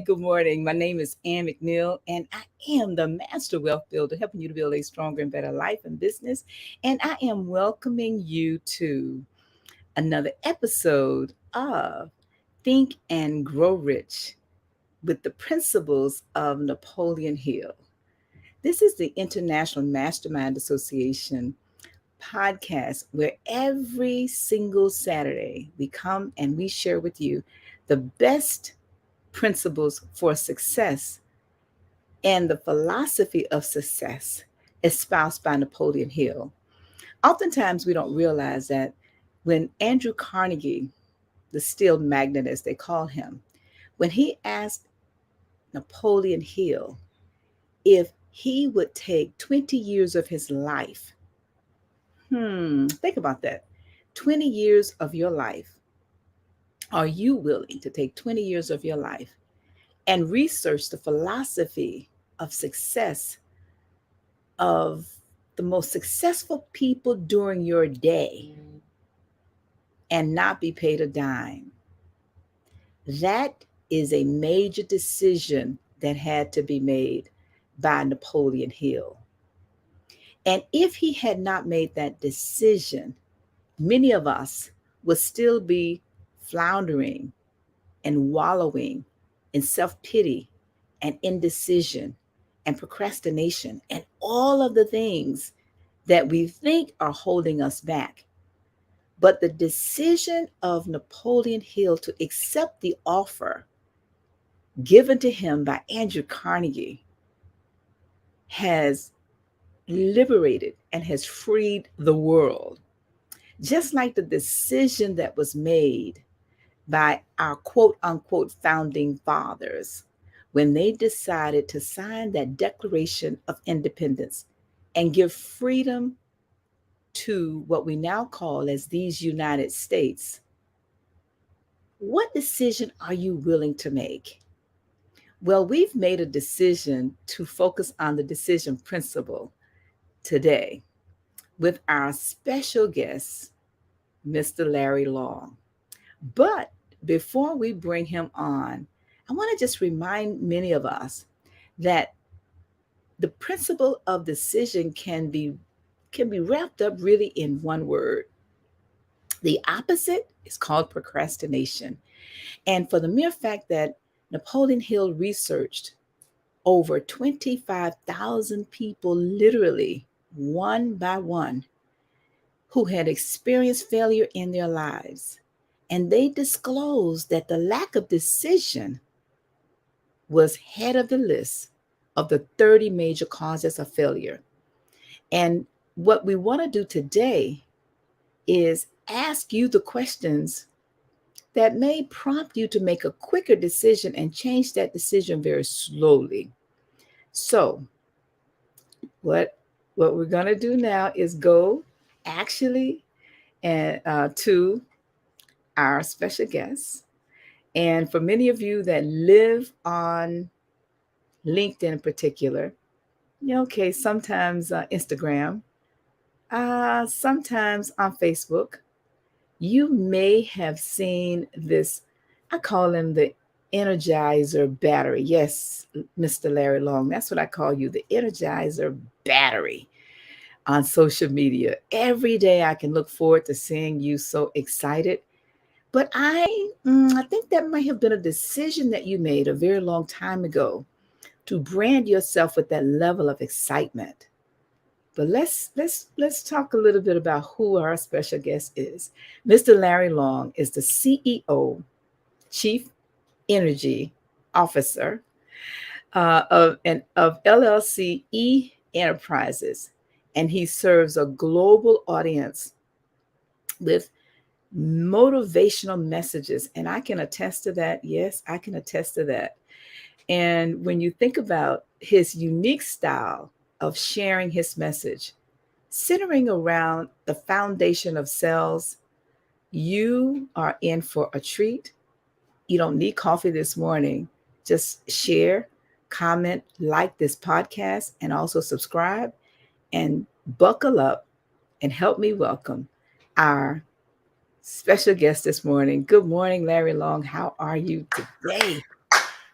Good morning. My name is Ann McNeil, and I am the Master Wealth Builder, helping you to build a stronger and better life and business. And I am welcoming you to another episode of Think and Grow Rich with the Principles of Napoleon Hill. This is the International Mastermind Association podcast where every single Saturday we come and we share with you the best principles for success and the philosophy of success espoused by Napoleon Hill. Oftentimes, we don't realize that when Andrew Carnegie, the steel magnate as they call him, when he asked Napoleon Hill if he would take 20 years of his life, think about that. 20 years of your life. Are you willing to take 20 years of your life and research the philosophy of success of the most successful people during your day and not be paid a dime? That is a major decision that had to be made by Napoleon Hill. And if he had not made that decision, many of us would still be floundering and wallowing in self pity and indecision and procrastination and all of the things that we think are holding us back. But the decision of Napoleon Hill to accept the offer given to him by Andrew Carnegie has liberated and has freed the world. Just like the decision that was made by our quote unquote founding fathers when they decided to sign that Declaration of Independence and give freedom to what we now call as these United States. What decision are you willing to make? Well, we've made a decision to focus on the decision principle today with our special guest, Mr. Larry Long. But before we bring him on, I want to just remind many of us that the principle of decision can be wrapped up really in one word. The opposite is called procrastination. And for the mere fact that Napoleon Hill researched over 25,000 people, literally one by one, who had experienced failure in their lives, and they disclosed that the lack of decision was head of the list of the 30 major causes of failure. And what we want to do today is ask you the questions that may prompt you to make a quicker decision and change that decision very slowly. So, what we're going to do now is go actually to our special guest. And for many of you that live on LinkedIn in particular, okay, sometimes Instagram, sometimes on Facebook, you may have seen this. I call him the Energizer battery. Yes, Mr. Larry Long, that's what I call you, the Energizer battery on social media. Every day I can look forward to seeing you so excited. But I think that might have been a decision that you made a very long time ago to brand yourself with that level of excitement. But let's talk a little bit about who our special guest is. Mr. Larry Long is the CEO, Chief Energy Officer of LLJR Enterprises, and he serves a global audience with motivational messages. And I can attest to that. Yes, I can attest to that. And when you think about his unique style of sharing his message, centering around the foundation of sales, you are in for a treat. You don't need coffee this morning. Just share, comment, like this podcast, and also subscribe and buckle up and help me welcome our special guest this morning. Good morning, Larry Long. How are you today?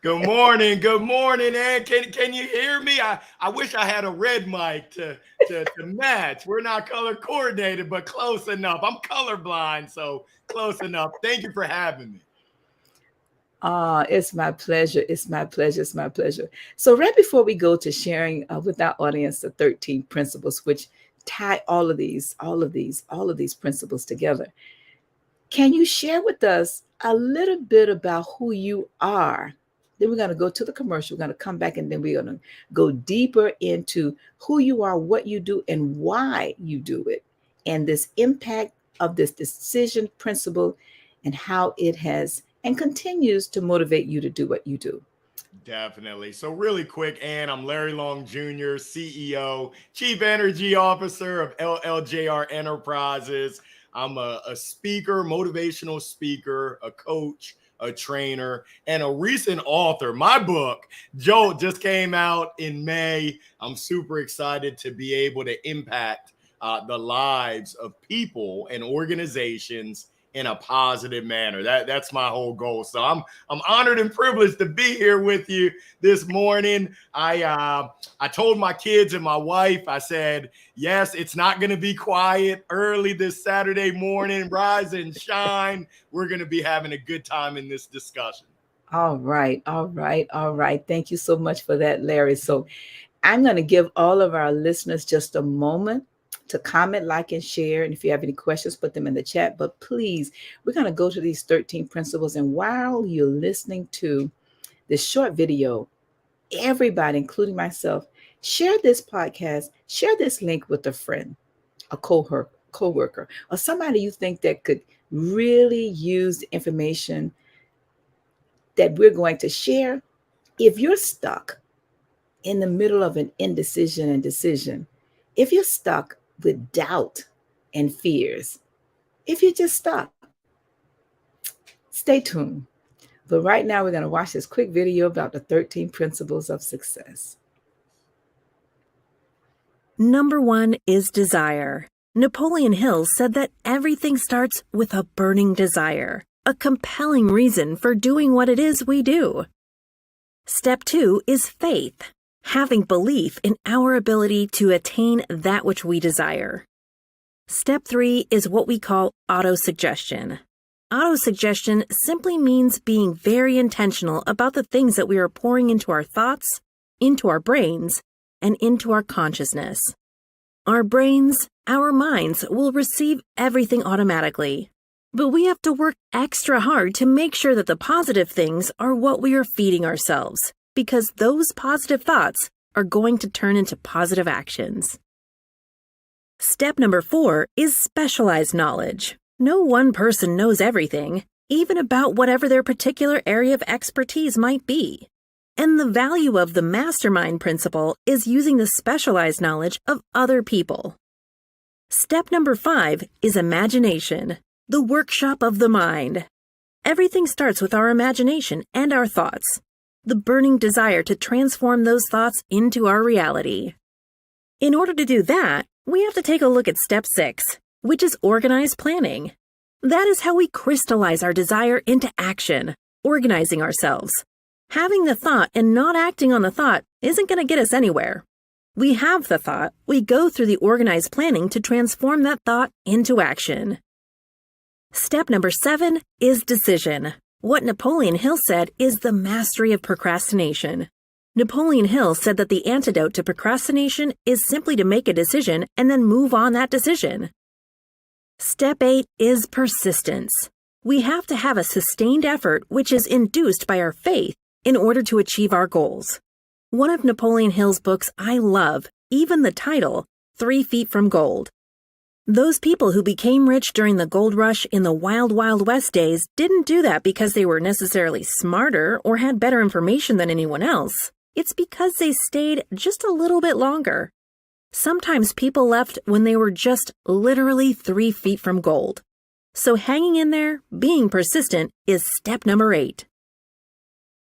Good morning. Good morning, Ann. Can you hear me? I wish I had a red mic to match. We're not color coordinated, but close enough. I'm colorblind, so close enough. Thank you for having me. It's my pleasure. It's my pleasure. It's my pleasure. So, right before we go to sharing with our audience the 13 principles, which tie all of these principles together, can you share with us a little bit about who you are? Then we're going to go to the commercial. We're going to come back and then we're going to go deeper into who you are, what you do, and why you do it, and this impact of this decision principle and how it has and continues to motivate you to do what you do. Definitely. So, really quick, Ann, I'm Larry Long Jr., CEO, Chief Energy Officer of LLJR Enterprises. I'm a speaker, motivational speaker, a coach, a trainer, and a recent author. My book, Jolt, just came out in May. I'm super excited to be able to impact the lives of people and organizations in a positive manner. That's my whole goal. So I'm honored and privileged to be here with you this morning. I told my kids and my wife, I said, yes, it's not going to be quiet early this Saturday morning. Rise and shine. We're going to be having a good time in this discussion. All right, all right, all right. Thank you so much for that, Larry. So, I'm going to give all of our listeners just a moment to comment, like, and share. And if you have any questions, put them in the chat. But please, we're going to go to these 13 principles. And while you're listening to this short video, everybody, including myself, share this podcast, share this link with a friend, a co-worker, or somebody you think that could really use the information that we're going to share. If you're stuck in the middle of an indecision and decision, if you're stuck with doubt and fears, if you're just stuck, stay tuned. But right now, we're going to watch this quick video about the 13 principles of success. Number 1 is desire. Napoleon Hill said that everything starts with a burning desire, a compelling reason for doing what it is we do. Step 2 is faith, having belief in our ability to attain that which we desire. Step 3 is what we call autosuggestion. Autosuggestion simply means being very intentional about the things that we are pouring into our thoughts, into our brains, and into our consciousness. Our brains, our minds will receive everything automatically, but we have to work extra hard to make sure that the positive things are what we are feeding ourselves, because those positive thoughts are going to turn into positive actions. Step number 4 is specialized knowledge. No one person knows everything, even about whatever their particular area of expertise might be. And the value of the MasterMind principle is using the specialized knowledge of other people. Step number 5 is imagination, the workshop of the mind. Everything starts with our imagination and our thoughts, the burning desire to transform those thoughts into our reality. In order to do that, we have to take a look at step 6, which is organized planning. That is how we crystallize our desire into action, organizing ourselves. Having the thought and not acting on the thought isn't going to get us anywhere. We have the thought, we go through the organized planning to transform that thought into action. Step number 7 is decision. What Napoleon Hill said is the mastery of procrastination. Napoleon Hill said that the antidote to procrastination is simply to make a decision and then move on that decision. Step 8 is persistence. We have to have a sustained effort which is induced by our faith in order to achieve our goals. One of Napoleon Hill's books I love, even the title, 3 Feet from Gold. Those people who became rich during the gold rush in the Wild Wild West days didn't do that because they were necessarily smarter or had better information than anyone else. It's because they stayed just a little bit longer. Sometimes people left when they were just literally 3 feet from gold. So hanging in there, being persistent, is step number 8.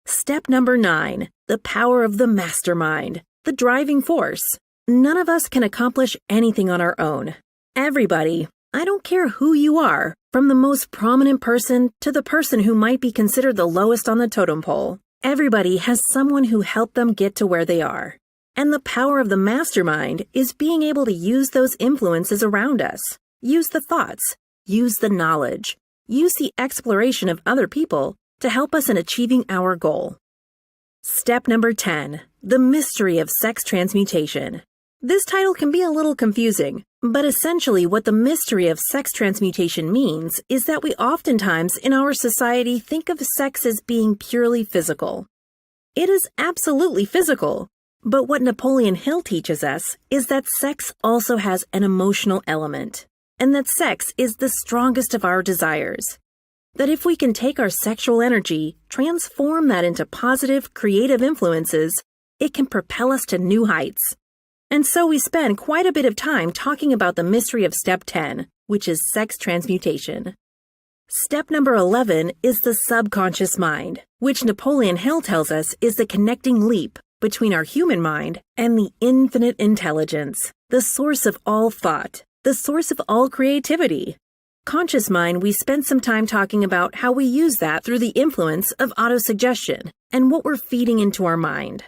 Step number 9, the power of the mastermind, the driving force. None of us can accomplish anything on our own. Everybody, I don't care who you are, from the most prominent person to the person who might be considered the lowest on the totem pole, Everybody has someone who helped them get to where they are. And the power of the mastermind is being able to use those influences around us, use the thoughts, use the knowledge, use the exploration of other people to help us in achieving our goal. Step number 10, the mystery of sex transmutation. This title can be a little confusing, but essentially what the mystery of sex transmutation means is that we oftentimes in our society think of sex as being purely physical. It is absolutely physical, but what Napoleon Hill teaches us is that sex also has an emotional element, and that sex is the strongest of our desires. That if we can take our sexual energy, transform that into positive, creative influences, it can propel us to new heights. And so we spend quite a bit of time talking about the mystery of step 10, which is sex transmutation. Step number 11 is the subconscious mind, which Napoleon Hill tells us is the connecting leap between our human mind and the infinite intelligence, the source of all thought, the source of all creativity. Conscious mind, we spent some time talking about how we use that through the influence of autosuggestion and what we're feeding into our mind.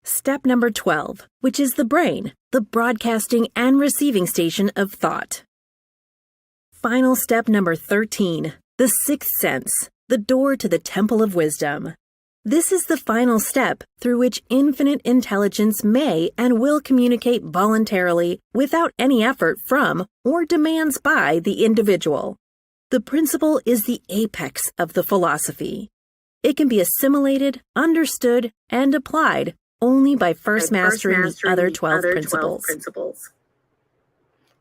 Step number 12, which is the brain, the broadcasting and receiving station of thought. Final step number 13, the sixth sense, the door to the temple of wisdom. This is the final step through which infinite intelligence may and will communicate voluntarily without any effort from or demands by the individual. The principle is the apex of the philosophy. It can be assimilated, understood, and applied only by first mastering the other 12 principles.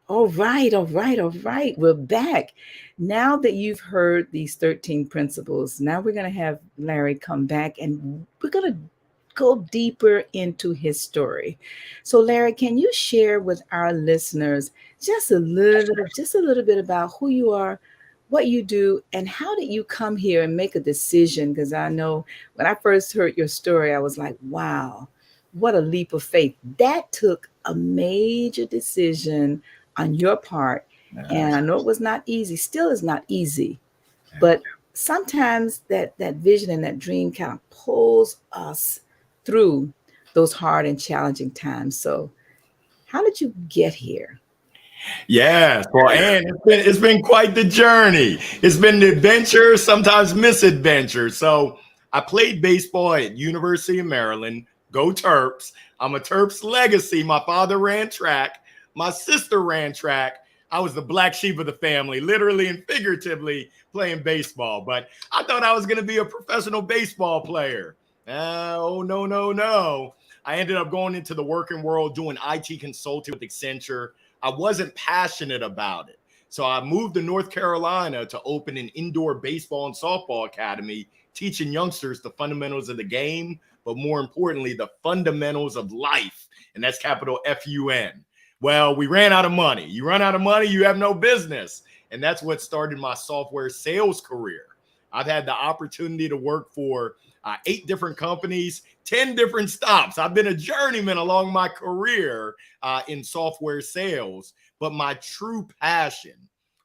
All right. We're back. Now that you've heard these 13 principles, now we're going to have Larry come back and we're going to go deeper into his story. So Larry, can you share with our listeners just a little bit about who you are, what you do, and how did you come here and make a decision? Because I know when I first heard your story, I was like, wow, what a leap of faith. That took a major decision on your part. And I know it was not easy, still is not easy, but sometimes that vision and that dream kind of pulls us through those hard and challenging times. So how did you get here? Yes, well, and it's been quite the journey. It's been an adventure, sometimes misadventure. So I played baseball at University of Maryland. Go Terps. I'm a Terps legacy. My father ran track. My sister ran track. I was the black sheep of the family, literally and figuratively playing baseball. But I thought I was going to be a professional baseball player. Oh, no. I ended up going into the working world doing IT consulting with Accenture. I wasn't passionate about it. So I moved to North Carolina to open an indoor baseball and softball academy, teaching youngsters the fundamentals of the game, but more importantly, the fundamentals of life. And that's capital F-U-N. Well, we ran out of money. You run out of money, you have no business. And that's what started my software sales career. I've had the opportunity to work for 8 different companies, 10 different stops. I've been a journeyman along my career in software sales. But my true passion,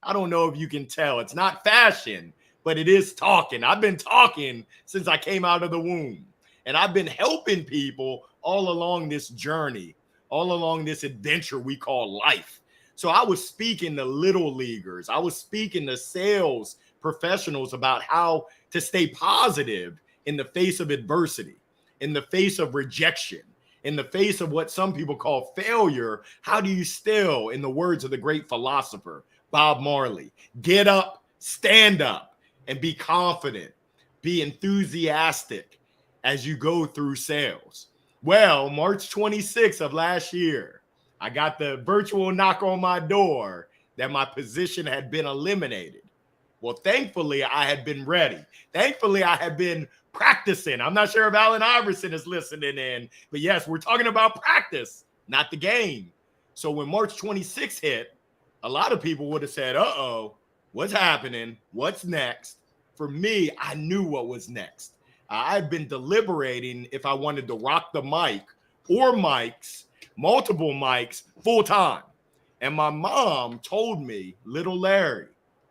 I don't know if you can tell, it's not fashion, but it is talking. I've been talking since I came out of the womb. And I've been helping people all along this journey, all along this adventure we call life. So I was speaking to little leaguers. I was speaking to sales professionals about how to stay positive in the face of adversity, in the face of rejection, in the face of what some people call failure. How do you still, in the words of the great philosopher, Bob Marley, get up, stand up, and be confident, be enthusiastic as you go through sales? Well, March 26th of last year, I got the virtual knock on my door that my position had been eliminated. Well, thankfully, I had been ready. Thankfully, I had been practicing. I'm not sure if Allen Iverson is listening in, but yes, we're talking about practice, not the game. So when March 26th hit, a lot of people would have said, uh-oh, what's happening? What's next? For me, I knew what was next. I've been deliberating if I wanted to rock the mic or mics, multiple mics, full time. And my mom told me, little Larry,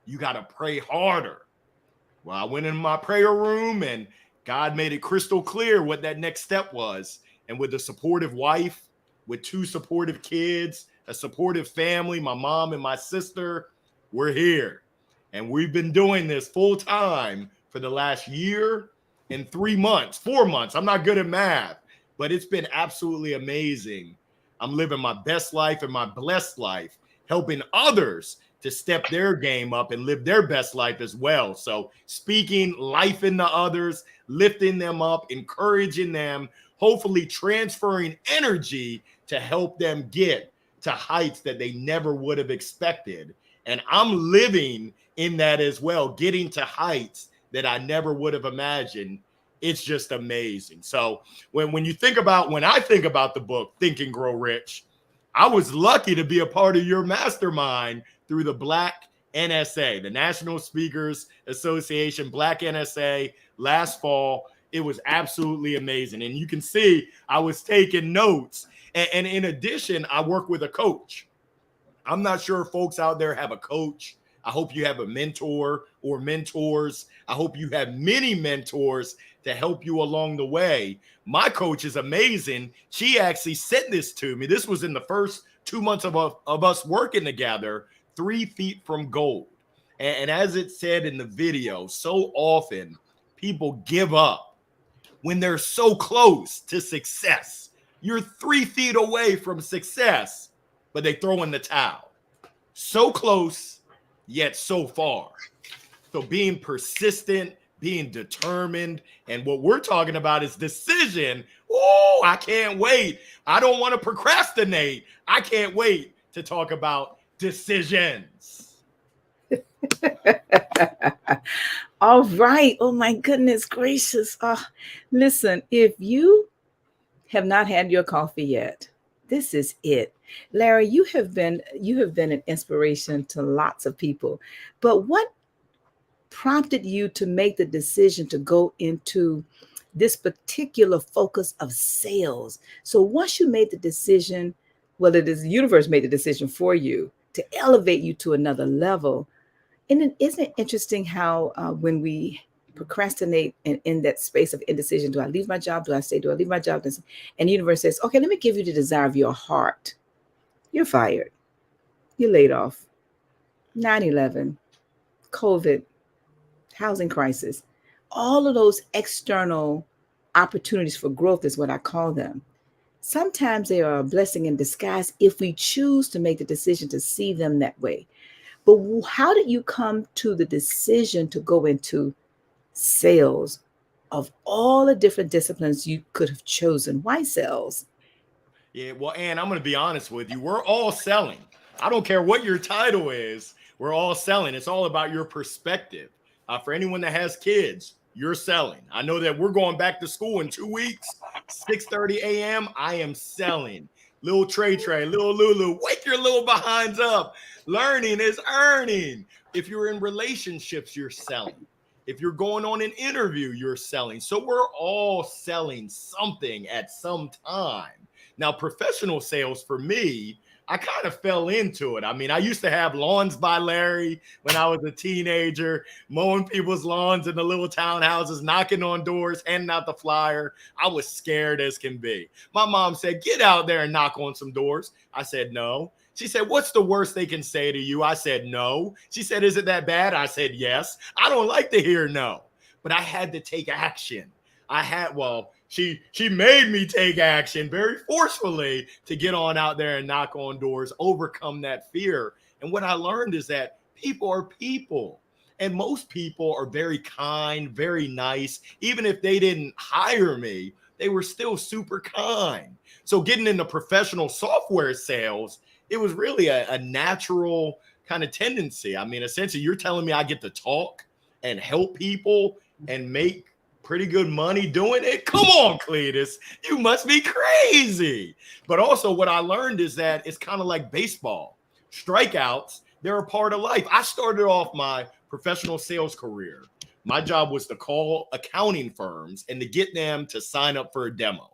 you got to pray harder. Well, I went in my prayer room and God made it crystal clear what that next step was. And with a supportive wife, with 2 supportive kids, a supportive family, my mom and my sister, we're here. And we've been doing this full time for the last year and 3 months, 4 months. I'm not good at math, but it's been absolutely amazing. I'm living my best life and my blessed life, helping others to step their game up and live their best life as well. So speaking life into others, lifting them up, encouraging them, hopefully transferring energy to help them get to heights that they never would have expected. And I'm living in that as well, getting to heights that I never would have imagined. It's just amazing. So when I think about the book, Think and Grow Rich, I was lucky to be a part of your mastermind through the Black NSA, the National Speakers Association, Black NSA last fall. It was absolutely amazing. And you can see I was taking notes. And in addition, I work with a coach. I'm not sure if folks out there have a coach. I hope you have a mentor or mentors. I hope you have many mentors to help you along the way. My coach is amazing. She actually sent this to me. This was in the first 2 months of us working together, 3 feet from gold. And as it said in the video, so often people give up when they're so close to success. You're 3 feet away from success, but they throw in the towel. So close, yet so far. So being persistent, being determined, and what we're talking about is decision. Oh, I can't wait. I don't want to procrastinate. I can't wait to talk about decisions. All right. Oh my goodness gracious. Listen, if you have not had your coffee yet, this is it. Larry, you have been an inspiration to lots of people. But what prompted you to make the decision to go into this particular focus of sales? So once you made the decision, well, it is the universe made the decision for you to elevate you to another level. And isn't it interesting how when we procrastinate in that space of indecision, do I leave my job? Do I stay? Do I leave my job? And the universe says, okay, let me give you the desire of your heart. You're fired. You're laid off. 9/11, COVID, housing crisis, all of those external opportunities for growth is what I call them. Sometimes they are a blessing in disguise if we choose to make the decision to see them that way. But how did you come to the decision to go into sales of all the different disciplines you could have chosen? Why sales? Yeah, well, Ann, I'm going to be honest with you. We're all selling. I don't care what your title is. We're all selling. It's all about your perspective. For anyone that has kids, you're selling. I know that we're going back to school in 2 weeks, 6:30 a.m. I am selling. Little Trey, little Lulu, wake your little behinds up. Learning is earning. If you're in relationships, you're selling. If you're going on an interview, you're selling. So we're all selling something at some time. Now, professional sales for me, I kind of fell into it. I mean, I used to have Lawns by Larry when I was a teenager, mowing people's lawns in the little townhouses, knocking on doors, handing out the flyer. I was scared as can be. My mom said, get out there and knock on some doors. I said, no. She said, what's the worst they can say to you? I said, no. She said, is it that bad? I said, yes. I don't like to hear no, but I had to take action. She made me take action very forcefully to get on out there and knock on doors, overcome that fear. And what I learned is that people are people. And most people are very kind, very nice. Even if they didn't hire me, they were still super kind. So getting into professional software sales, it was really a natural kind of tendency. I mean, essentially, you're telling me I get to talk and help people and make pretty good money doing it? Come on, Cletus. You must be crazy. But also what I learned is that it's kind of like baseball. Strikeouts, they're a part of life. I started off my professional sales career. My job was to call accounting firms and to get them to sign up for a demo.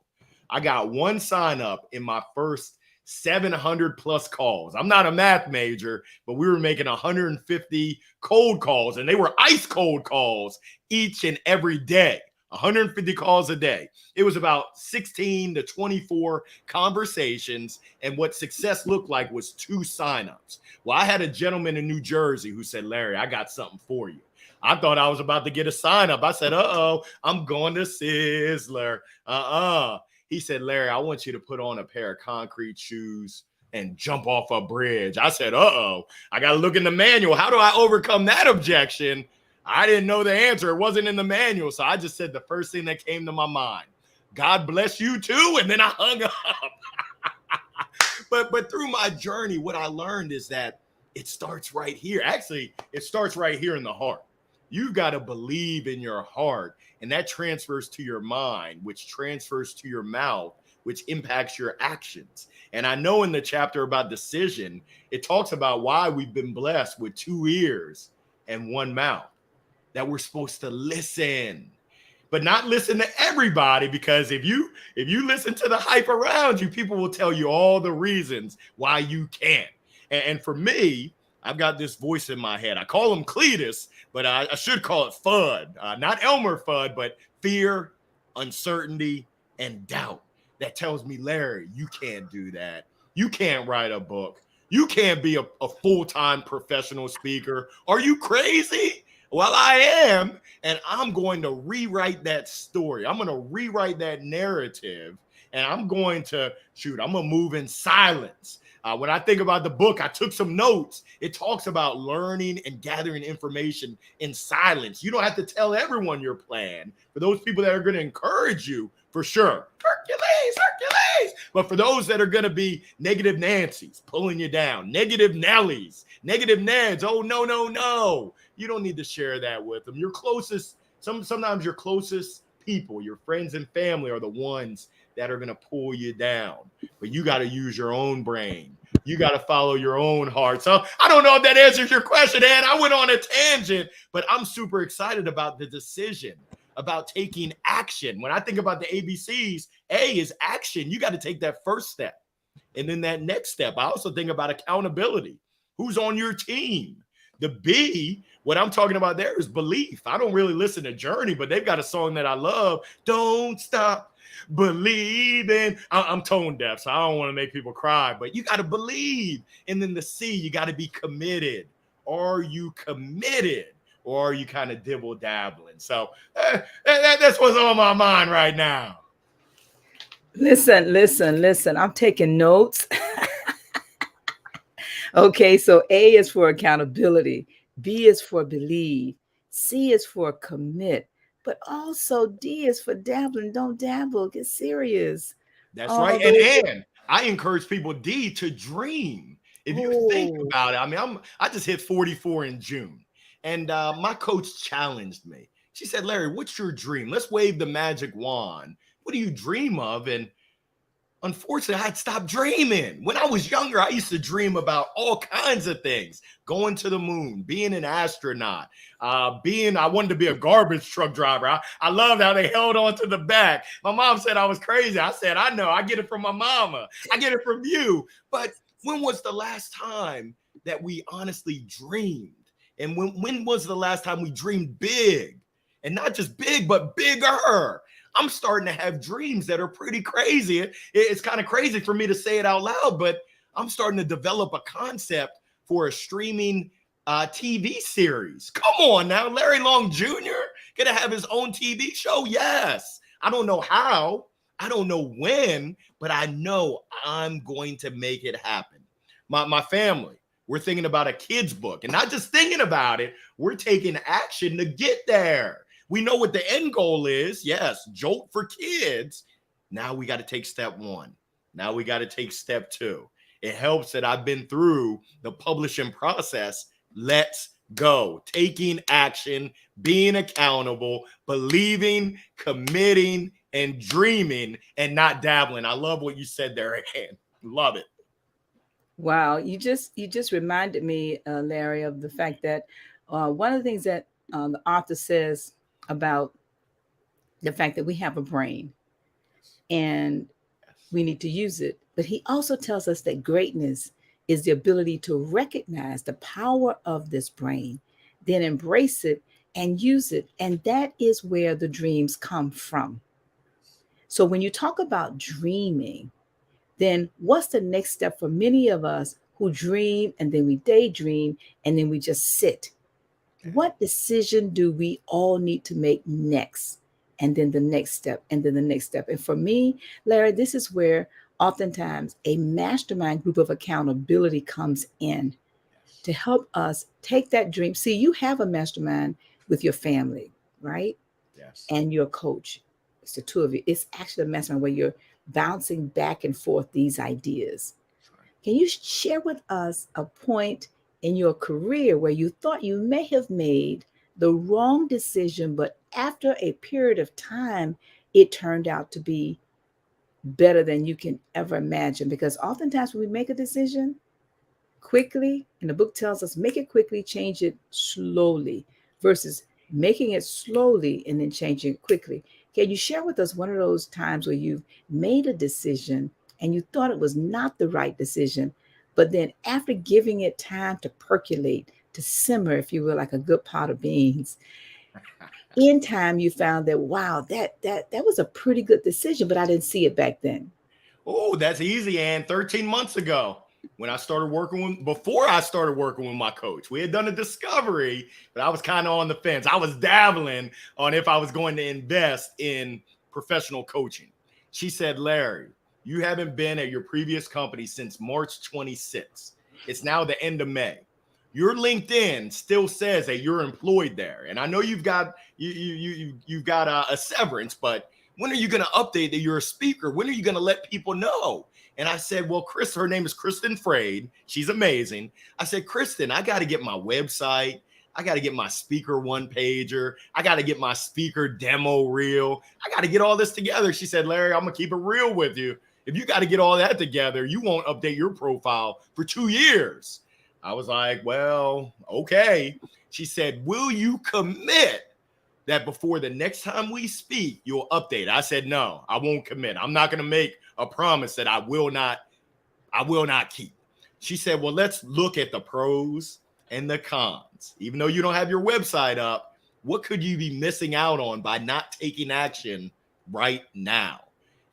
I got one sign up in my first 700 plus calls. I'm not a math major, but we were making 150 cold calls, and they were ice cold calls each and every day. 150 calls a day. It was about 16 to 24 conversations. And what success looked like was 2 signups. Well, I had a gentleman in New Jersey who said, Larry, I got something for you. I thought I was about to get a sign up. I said, I'm going to Sizzler. He said, Larry, I want you to put on a pair of concrete shoes and jump off a bridge. I said, I got to look in the manual. How do I overcome that objection? I didn't know the answer. It wasn't in the manual. So I just said the first thing that came to my mind. God bless you too. And then I hung up. But through my journey, what I learned is that it starts right here. Actually, it starts right here in the heart. You've got to believe in your heart, and that transfers to your mind, which transfers to your mouth, which impacts your actions. And I know in the chapter about decision, it talks about why we've been blessed with 2 ears and 1 mouth, that we're supposed to listen, but not listen to everybody, because if you listen to the hype around you, people will tell you all the reasons why you can't. And for me, I've got this voice in my head. I call him Cletus, but I should call it FUD. Not Elmer Fudd, but fear, uncertainty, and doubt. That tells me, Larry, you can't do that. You can't write a book. You can't be a full-time professional speaker. Are you crazy? Well, I am, and I'm going to rewrite that story. I'm going to rewrite that narrative, and I'm going to move in silence. When I think about the book, I took some notes. It talks about learning and gathering information in silence. You don't have to tell everyone your plan. For those people that are going to encourage you, for sure, Hercules. But for those that are going to be negative Nancy's, pulling you down, negative Nellies, negative Neds, oh, no. You don't need to share that with them. Your closest, sometimes your closest people, your friends and family, are the ones that are going to pull you down. But you got to use your own brain. You got to follow your own heart. So I don't know if that answers your question, Ed. I went on a tangent, but I'm super excited about the decision, about taking action. When I think about the ABCs, A is action. You got to take that first step. And then that next step, I also think about accountability. Who's on your team? The B, what I'm talking about there is belief. I don't really listen to Journey, but they've got a song that I love. Don't stop believing. I'm tone deaf, so I don't want to make people cry, but you got to believe. And then the C, you got to be committed. Are you committed, or are you kind of dibble dabbling? So that's what's on my mind right now. Listen. I'm taking notes. Okay, so A is for accountability, B is for believe, C is for commit, but also D is for dabbling. Don't dabble, get serious. That's right. And I encourage people, D, to dream. If you think about it, I mean, I just hit 44 in June, and my coach challenged me. She said, Larry, what's your dream? Let's wave the magic wand. What do you dream of? And unfortunately, I had stopped dreaming. When I was younger, I used to dream about all kinds of things. Going to the moon, being an astronaut, I wanted to be a garbage truck driver. I loved how they held on to the back. My mom said I was crazy. I said, I know, I get it from my mama. I get it from you. But when was the last time that we honestly dreamed? And when was the last time we dreamed big? And not just big, but bigger. I'm starting to have dreams that are pretty crazy. It's kind of crazy for me to say it out loud, but I'm starting to develop a concept for a streaming TV series. Come on now, Larry Long Jr. gonna have his own TV show? Yes. I don't know how, I don't know when, but I know I'm going to make it happen. My family, we're thinking about a kid's book, and not just thinking about it, we're taking action to get there. We know what the end goal is. Yes, Jolt for kids. Now we got to take step 1. Now we got to take step 2. It helps that I've been through the publishing process. Let's go. Taking action, being accountable, believing, committing, and dreaming, and not dabbling. I love what you said there, again. Love it. Wow, you just reminded me, Larry, of the fact that one of the things that the author says about the fact that we have a brain and we need to use it. But he also tells us that greatness is the ability to recognize the power of this brain, then embrace it and use it. And that is where the dreams come from. So when you talk about dreaming, then what's the next step for many of us who dream and then we daydream and then we just sit? What decision do we all need to make next? And then the next step, and then the next step. And for me, Larry, this is where oftentimes a mastermind group of accountability comes in to help us take that dream. See, you have a mastermind with your family, right? Yes. And your coach. It's the two of you. It's actually a mastermind where you're bouncing back and forth these ideas. Can you share with us a point in your career where you thought you may have made the wrong decision, but after a period of time, it turned out to be better than you can ever imagine? Because oftentimes when we make a decision quickly, and the book tells us make it quickly, change it slowly, versus making it slowly and then changing it quickly. Can you share with us one of those times where you've made a decision and you thought it was not the right decision, but then after giving it time to percolate, to simmer, if you will, like a good pot of beans, in time you found that wow, that was a pretty good decision, but I didn't see it back then. Oh, that's easy. And 13 months ago, when before I started working with my coach, we had done a discovery, but I was kind of on the fence. I was dabbling on if I was going to invest in professional coaching. She said, Larry, you haven't been at your previous company since March 26th. It's now the end of May. Your LinkedIn still says that you're employed there. And I know you've got you've got a severance, but when are you going to update that you're a speaker? When are you going to let people know? And I said, well, her name is Kristen Frade. She's amazing. I said, Kristen, I got to get my website. I got to get my speaker one pager. I got to get my speaker demo reel. I got to get all this together. She said, Larry, I'm going to keep it real with you. If you got to get all that together, you won't update your profile for 2 years. I was like, well, okay. She said, will you commit that before the next time we speak, you'll update? I said, no, I won't commit. I'm not going to make a promise that I will not keep. She said, well, let's look at the pros and the cons. Even though you don't have your website up, what could you be missing out on by not taking action right now?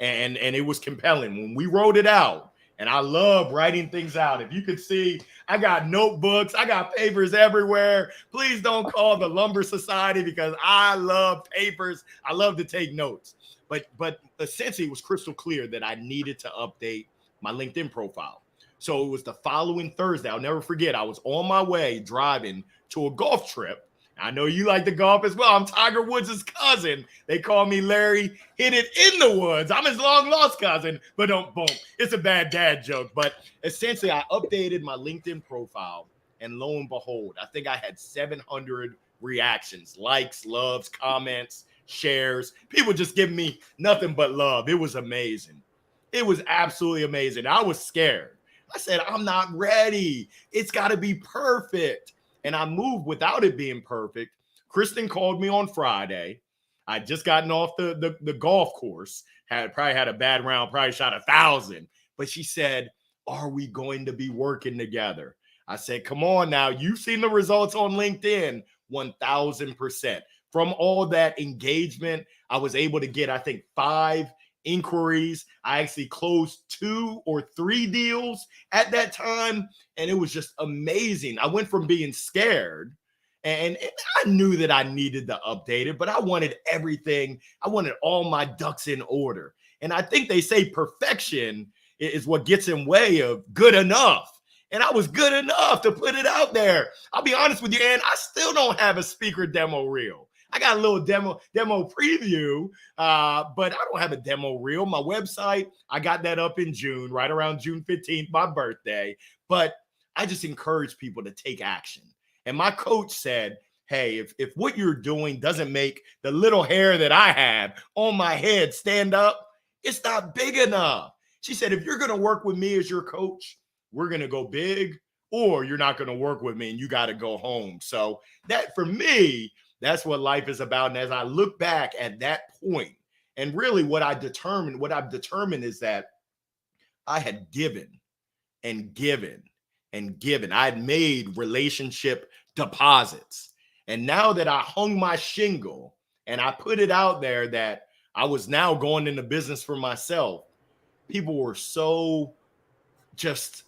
And it was compelling when we wrote it out. And I love writing things out. If you could see, I got notebooks, I got papers everywhere. Please don't call the Lumber Society because I love papers. I love to take notes. But essentially, it was crystal clear that I needed to update my LinkedIn profile. So it was the following Thursday. I'll never forget. I was on my way driving to a golf trip. I know you like to golf as well. I'm Tiger Woods' cousin. They call me Larry Hit It in the Woods. I'm his long lost cousin, but don't boom. It's a bad dad joke. But essentially, I updated my LinkedIn profile, and lo and behold, I think I had 700 reactions, likes, loves, comments, shares. People just giving me nothing but love. It was amazing. It was absolutely amazing. I was scared. I said, I'm not ready. It's got to be perfect. And I moved without it being perfect. Kristen called me on Friday. I'd just gotten off the golf course, probably had a bad round, probably shot 1,000. But she said, are we going to be working together? I said, come on now. You've seen the results on LinkedIn, 1,000%. From all that engagement, I was able to get, I think, 5 inquiries. I actually closed 2 or 3 deals at that time. And it was just amazing. I went from being scared and I knew that I needed to update it, but I wanted everything. I wanted all my ducks in order. And I think they say perfection is what gets in way of good enough. And I was good enough to put it out there. I'll be honest with you, and I still don't have a speaker demo reel. I got a little demo preview, but I don't have a demo reel. My website, I got that up in June, right around June 15th, my birthday. But I just encourage people to take action. And my coach said, hey, if what you're doing doesn't make the little hair that I have on my head stand up, it's not big enough. She said, if you're going to work with me as your coach, we're going to go big, or you're not going to work with me and you got to go home. So that, for me, that's what life is about. And as I look back at that point, and really what I've determined is that I had given and given and given. I had made relationship deposits. And now that I hung my shingle and I put it out there that I was now going into business for myself, people were so just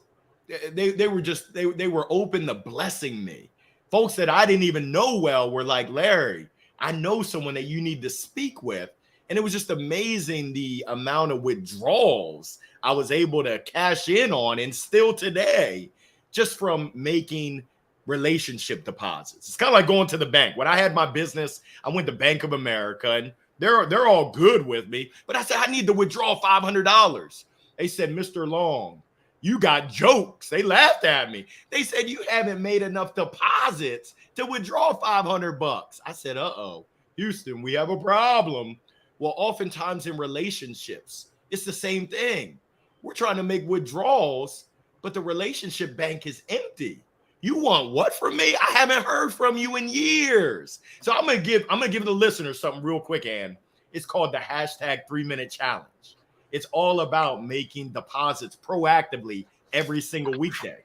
they were open to blessing me. Folks that I didn't even know well were like, Larry, I know someone that you need to speak with. And it was just amazing the amount of withdrawals I was able to cash in on, and still today, just from making relationship deposits. It's kind of like going to the bank. When I had my business, I went to Bank of America, and they're all good with me. But I said, I need to withdraw $500. They said, Mr. Long, you got jokes. They laughed at me. They said, you haven't made enough deposits to withdraw $500. I said, uh-oh, Houston, we have a problem. Well, oftentimes in relationships, it's the same thing. We're trying to make withdrawals, but the relationship bank is empty. You want what from me? I haven't heard from you in years. So I'm gonna give the listeners something real quick, Ann. It's called the hashtag 3-minute challenge. It's all about making deposits proactively every single weekday.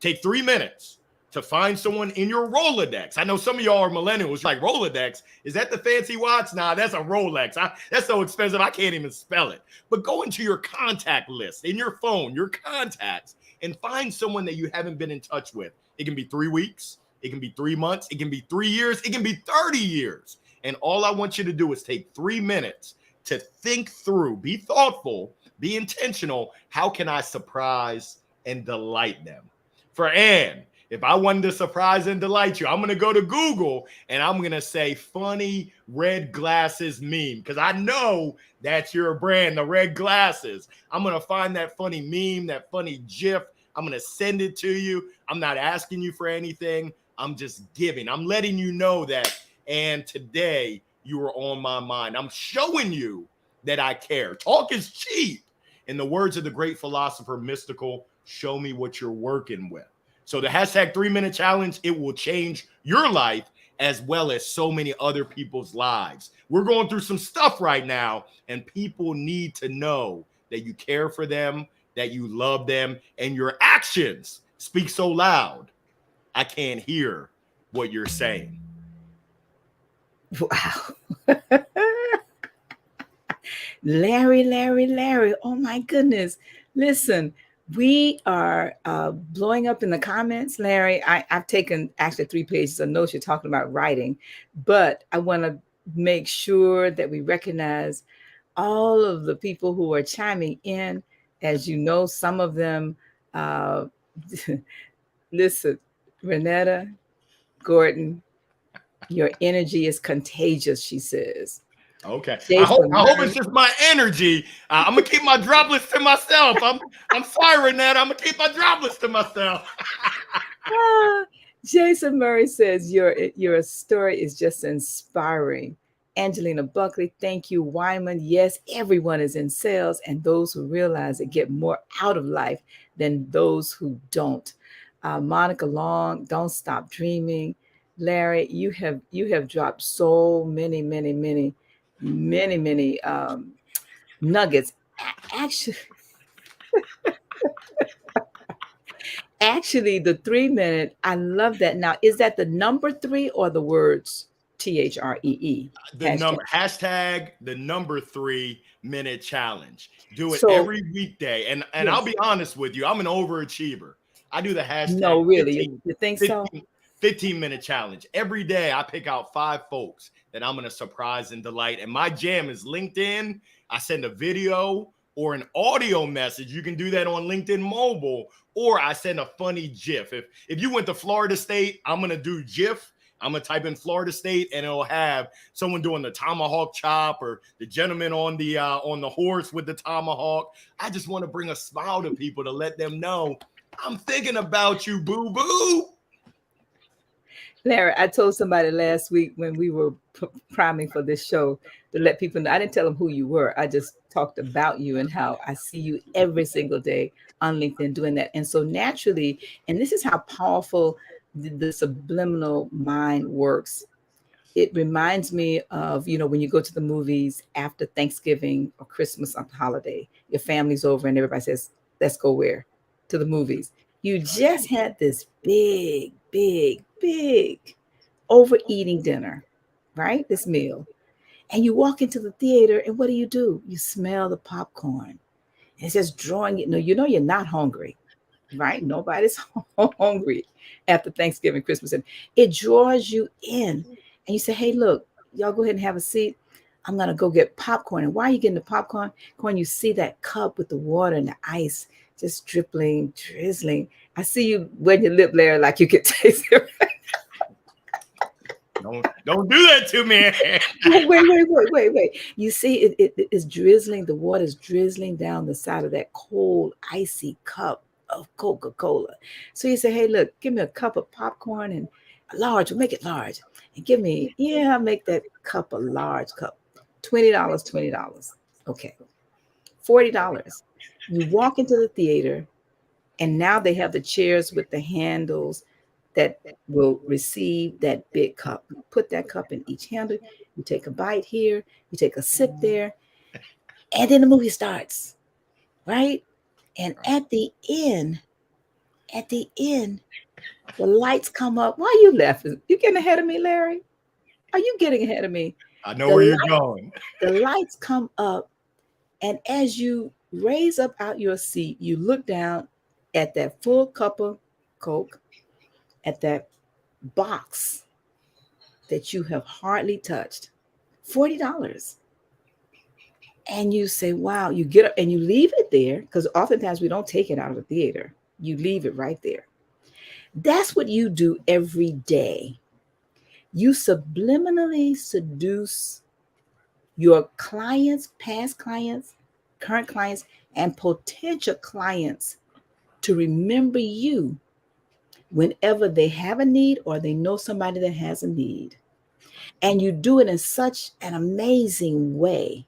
Take 3 minutes to find someone in your Rolodex. I know some of y'all are millennials. You're like, Rolodex? Is that the fancy watch? Nah, that's a Rolex. That's so expensive, I can't even spell it. But go into your contact list, in your phone, your contacts, and find someone that you haven't been in touch with. It can be 3 weeks. It can be 3 months. It can be 3 years. It can be 30 years. And all I want you to do is take 3 minutes to think through, be thoughtful, be intentional. How can I surprise and delight them? For Ann, if I wanted to surprise and delight you, I'm going to go to Google and I'm going to say funny red glasses meme, because I know that's your brand, the red glasses. I'm going to find that funny meme, that funny GIF. I'm going to send it to you. I'm not asking you for anything. I'm just giving. I'm letting you know that, and today you are on my mind. I'm showing you that I care. Talk is cheap. In the words of the great philosopher Mystical, show me what you're working with. So the hashtag 3-minute challenge, it will change your life as well as so many other people's lives. We're going through some stuff right now, and people need to know that you care for them, that you love them, and your actions speak so loud, I can't hear what you're saying. Wow. Larry. Oh my goodness. Listen, we are blowing up in the comments, Larry. I've taken actually 3 pages of notes. You're talking about writing, but I want to make sure that we recognize all of the people who are chiming in. As you know, some of them, listen, Renetta Gordon, your energy is contagious, she says. Okay. I Jason hope Murray, it's just my energy. I'm gonna keep my droplets to myself. I'm sorry, Renata. I'm gonna keep my droplets to myself. Jason Murray says your story is just inspiring. Angelina Buckley, thank you. Wyman, yes, everyone is in sales, and those who realize it get more out of life than those who don't. Monica Long, don't stop dreaming. Larry, you have dropped so many nuggets. Actually, the 3 minute, I love that. Now, is that the number 3 or the words THREE? The hashtag the number 3-minute challenge. Do it So, every weekday. And I'll yes. be honest with you, I'm an overachiever. I do the No, hashtag really. You think 15, so? 15-minute challenge. Every day I pick out 5 folks that I'm going to surprise and delight. And my jam is LinkedIn. I send a video or an audio message. You can do that on LinkedIn Mobile, or I send a funny GIF. If you went to Florida State, I'm going to do GIF. I'm going to type in Florida State, and it'll have someone doing the tomahawk chop, or the gentleman on the horse with the tomahawk. I just want to bring a smile to people to let them know I'm thinking about you, boo-boo. Larry, I told somebody last week when we were priming for this show to let people know. I didn't tell them who you were. I just talked about you and how I see you every single day on LinkedIn doing that. And so naturally, and this is how powerful the subliminal mind works. It reminds me of, when you go to the movies after Thanksgiving or Christmas or holiday, your family's over and everybody says, let's go where? To the movies. You just had this big overeating dinner, right? This meal. And you walk into the theater, and what do? You smell the popcorn. And it's just drawing you. No, you know you're not hungry, right? Nobody's hungry after Thanksgiving, Christmas. And it draws you in. And you say, hey, look, y'all go ahead and have a seat. I'm going to go get popcorn. And while you're getting the popcorn, when you see that cup with the water and the ice just dribbling, drizzling, I see you wetting your lip, Larry, like you could taste it. Don't do that to me. Wait. You see it is drizzling. The water is drizzling down the side of that cold, icy cup of Coca-Cola. So you say, hey, look, give me a cup of popcorn and a large, we'll make it large. And give me, I'll make that cup a large cup. $20, $20. Okay. $40. You walk into the theater, and now they have the chairs with the handles that will receive that big cup. You put that cup in each handle. You take a bite here, you take a sip there, and then the movie starts, right? And at the end, the lights come up. Why are you laughing? You getting ahead of me, Larry? Are you getting ahead of me? I know where you're going. The lights come up, and as you raise up out your seat, you look down at that full cup of Coke, at that box that you have hardly touched. $40. And you say, wow, you get up and you leave it there, because oftentimes we don't take it out of the theater. You leave it right there. That's what you do every day. You subliminally seduce your clients, past clients, current clients, and potential clients to remember you whenever they have a need or they know somebody that has a need. And you do it in such an amazing way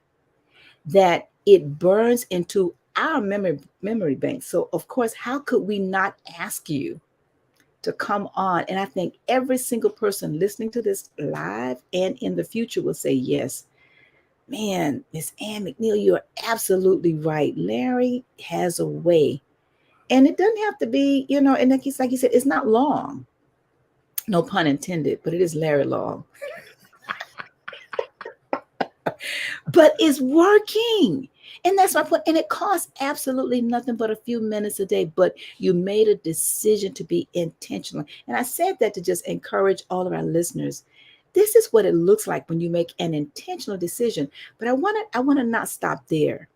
that it burns into our memory bank. So, of course, how could we not ask you to come on? And I think every single person listening to this live and in the future will say, yes, man, Miss Ann McNeil, you're absolutely right. Larry has a way. And it doesn't have to be, and like you said, it's not long. No pun intended, but it is Larry long. But it's working. And that's my point. And it costs absolutely nothing but a few minutes a day. But you made a decision to be intentional. And I said that to just encourage all of our listeners. This is what it looks like when you make an intentional decision. But I want to not stop there,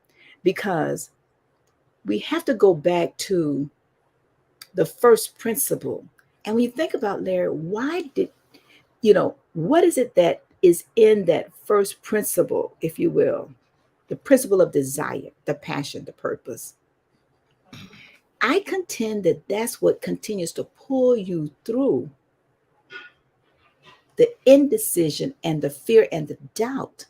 because we have to go back to the first principle. And when you think about, Larry, what is it that is in that first principle, if you will, the principle of desire, the passion, the purpose? I contend that that's what continues to pull you through the indecision and the fear and the doubt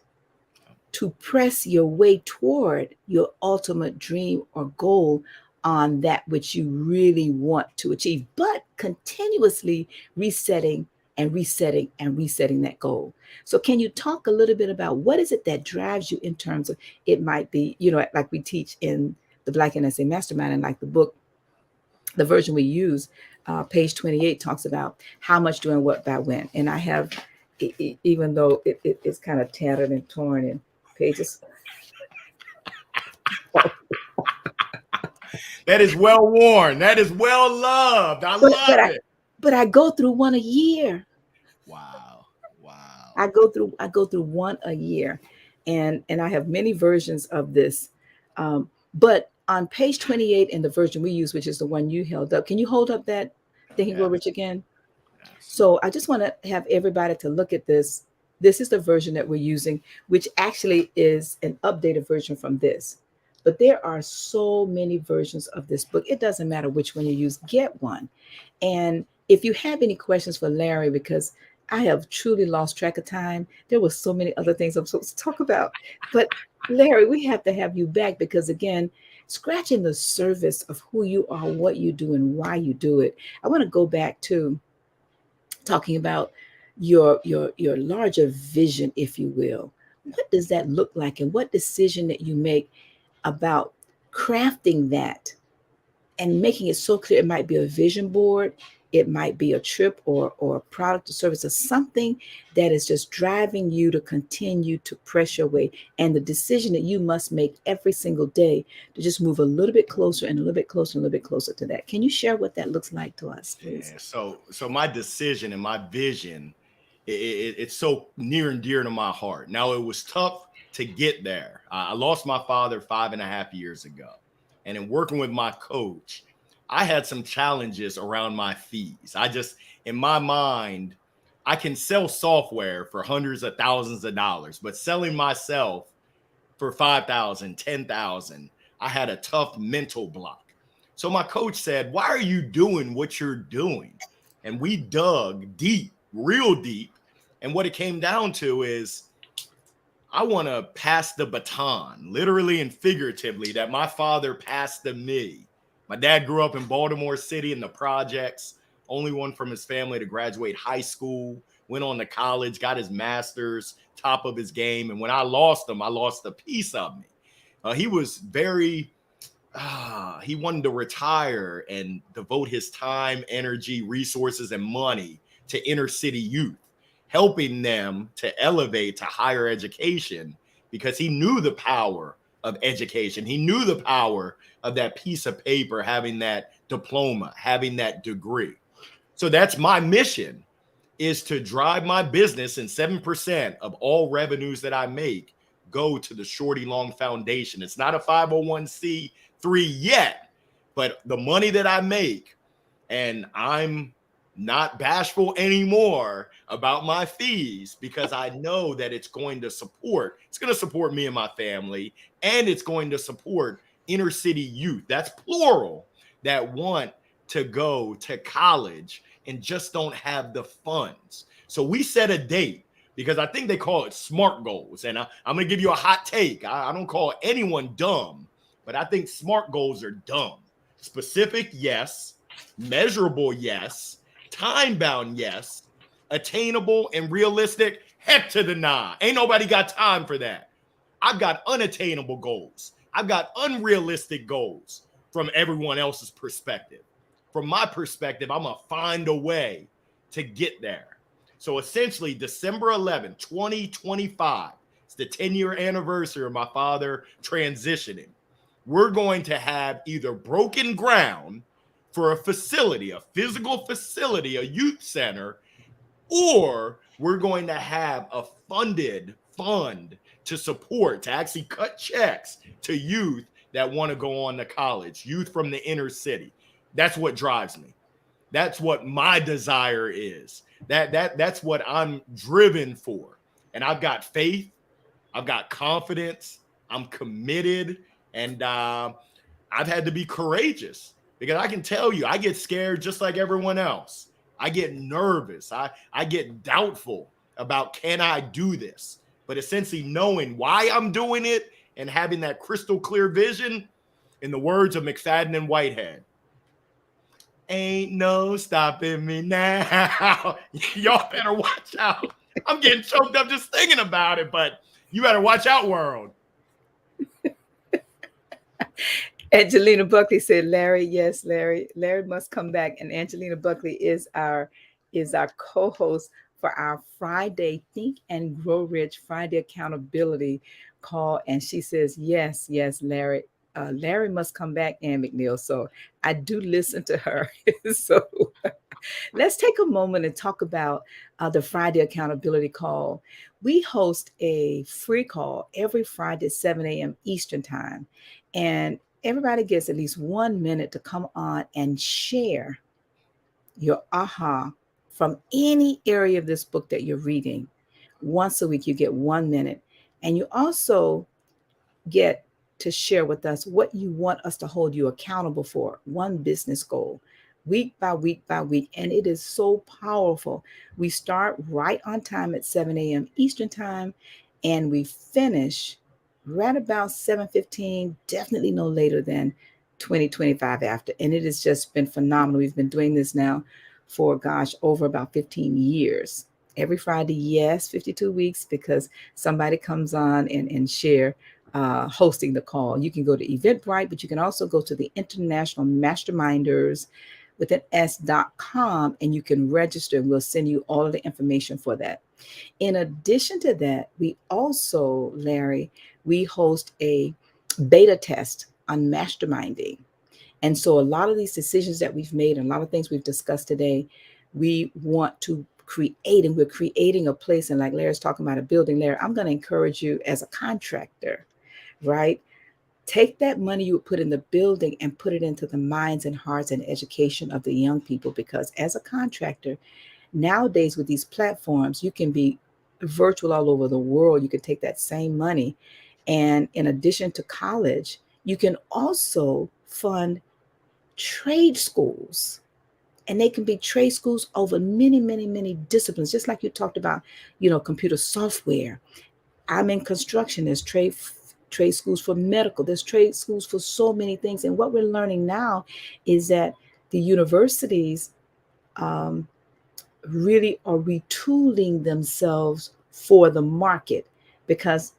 to press your way toward your ultimate dream or goal on that which you really want to achieve, but continuously resetting and resetting and resetting that goal. So can you talk a little bit about what is it that drives you in terms of, it might be, like we teach in the Black NSA Mastermind, and like the book, the version we use, page 28 talks about how much doing what by when. And I have, even though it's kind of tattered and torn and pages. That is well worn. That is well loved. I love it. But I go through one a year. Wow. I go through one a year, and I have many versions of this. But on page 28 in the version we use, which is the one you held up, can you hold up that thing, Rich, again? Yes. So I just want to have everybody to look at this. This is the version that we're using, which actually is an updated version from this. But there are so many versions of this book. It doesn't matter which one you use, get one. And if you have any questions for Larry, because I have truly lost track of time, there were so many other things I'm supposed to talk about. But Larry, we have to have you back, because again, scratching the surface of who you are, what you do, and why you do it. I want to go back to talking about your larger vision, if you will. What does that look like, and what decision that you make about crafting that and making it so clear? It might be a vision board, It might be a trip or a product or service or something that is just driving you to continue to press your way. And the decision that you must make every single day to just move a little bit closer and a little bit closer and a little bit closer to that. Can you share what that looks like to us, please? Yeah. So my decision and my vision, it's so near and dear to my heart. Now, it was tough to get there. I lost my father 5.5 years ago. And in working with my coach, I had some challenges around my fees. In my mind, I can sell software for hundreds of thousands of dollars, but selling myself for 5,000, 10,000, I had a tough mental block. So my coach said, "Why are you doing what you're doing?" And we dug deep, real deep. And what it came down to is I want to pass the baton, literally and figuratively, that my father passed to me. My dad grew up in Baltimore City in the projects, only one from his family to graduate high school, went on to college, got his master's, top of his game. And when I lost him, I lost a piece of me. He was very, he wanted to retire and devote his time, energy, resources, and money to inner city youth, helping them to elevate to higher education because he knew the power of education. He knew the power of that piece of paper, having that diploma, having that degree. So that's my mission, is to drive my business, and 7% of all revenues that I make go to the Shorty Long Foundation. It's not a 501c3 yet, but the money that I make, and I'm not bashful anymore about my fees because I know that it's going to support me and my family, and it's going to support inner city youth. That's plural, that want to go to college and just don't have the funds. So we set a date because I think they call it SMART goals. And I'm going to give you a hot take. I don't call anyone dumb, but I think SMART goals are dumb. Specific, yes. Measurable, yes. Time-bound, yes. Attainable and realistic, heck to the nah. Ain't nobody got time for that. I've got unattainable goals. I've got unrealistic goals from everyone else's perspective. From my perspective, I'm going to find a way to get there. So essentially, December 11th, 2025, it's the 10-year anniversary of my father transitioning. We're going to have either broken ground for a facility, a physical facility, a youth center, or we're going to have a funded fund to support, to actually cut checks to youth that want to go on to college, youth from the inner city. That's what drives me. That's what my desire is. That's what I'm driven for. And I've got faith. I've got confidence. I'm committed. And I've had to be courageous because I can tell you, I get scared just like everyone else. I get nervous. I get doubtful about, can I do this? But essentially knowing why I'm doing it and having that crystal clear vision, in the words of McFadden and Whitehead, ain't no stopping me now. Y'all better watch out. I'm getting choked up just thinking about it, but you better watch out, world. Angelina Buckley said, Larry, yes, Larry must come back. And Angelina Buckley is our co-host for our Friday Think and Grow Rich Friday accountability call. And she says, yes, Larry. Larry must come back, Ann McNeil. So I do listen to her. So let's take a moment and talk about the Friday accountability call. We host a free call every Friday at 7 a.m. Eastern time. And everybody gets at least 1 minute to come on and share your aha from any area of this book that you're reading. Once a week, you get 1 minute. And you also get to share with us what you want us to hold you accountable for, one business goal, week by week by week. And it is so powerful. We start right on time at 7 a.m. Eastern time, and we finish right about 7:15, definitely no later than 2025 after. And it has just been phenomenal. We've been doing this now for, over about 15 years. Every Friday, yes, 52 weeks, because somebody comes on and share hosting the call. You can go to Eventbrite, but you can also go to the International Masterminders with an S.com, and you can register, and we'll send you all of the information for that. In addition to that, we also, Larry, we host a beta test on masterminding. And so a lot of these decisions that we've made and a lot of things we've discussed today, we want to create, and we're creating a place. And like Larry's talking about a building, Larry, I'm going to encourage you as a contractor, right? Take that money you would put in the building and put it into the minds and hearts and education of the young people. Because as a contractor, nowadays with these platforms, you can be virtual all over the world. You can take that same money. And in addition to college, you can also fund trade schools, and they can be trade schools over many, many, many disciplines, just like you talked about, computer software. I'm in construction. There's trade schools for medical. There's trade schools for so many things. And what we're learning now is that the universities um, really are retooling themselves for the market, because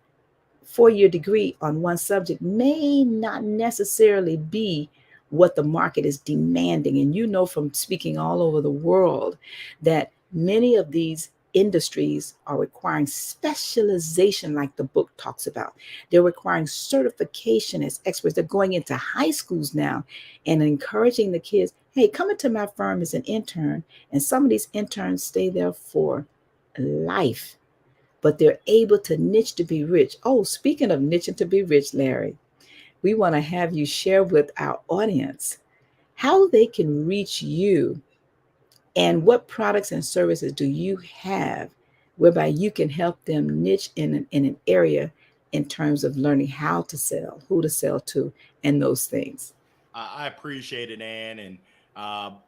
4-year degree on one subject may not necessarily be what the market is demanding. And you know from speaking all over the world that many of these industries are requiring specialization, like the book talks about. They're requiring certification as experts. They're going into high schools now and encouraging the kids, hey, come into my firm as an intern. And some of these interns stay there for life, but they're able to niche to be rich. Oh, speaking of niching to be rich, Larry, we want to have you share with our audience how they can reach you and what products and services do you have whereby you can help them niche in an area in terms of learning how to sell, who to sell to, and those things. I appreciate it, Ann. And